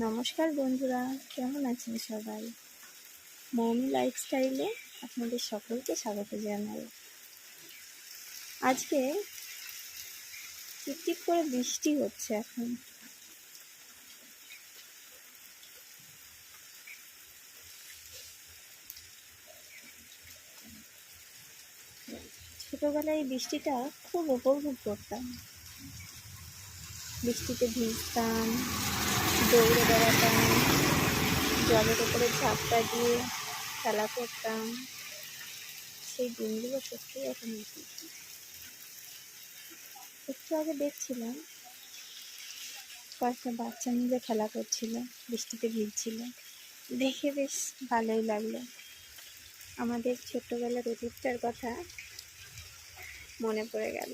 নমস্কার বন্ধুরা, কেমন আছেন সবাই? মৌমি লাইফস্টাইলে আপনাদের সকলকে স্বাগত জানাই। আজকে টিপটিপ করে বৃষ্টি হচ্ছে। এখন ছোটবেলায় এই বৃষ্টিটা খুব উপভোগ করতাম। বৃষ্টিতে ভিজতাম, দৌড়ে বেড়াতাম, জলের উপরে ঝাপটা দিয়ে খেলা করতাম। সেই দিনগুলো সত্যিই এখন একটু আগে দেখছিলাম কয়েকটা বাচ্চা মিলে খেলা করছিল, বৃষ্টিতে ভিজছিল, দেখে বেশ ভালোই লাগলো। আমাদের ছোট্টবেলার অতীতটার কথা মনে পড়ে গেল।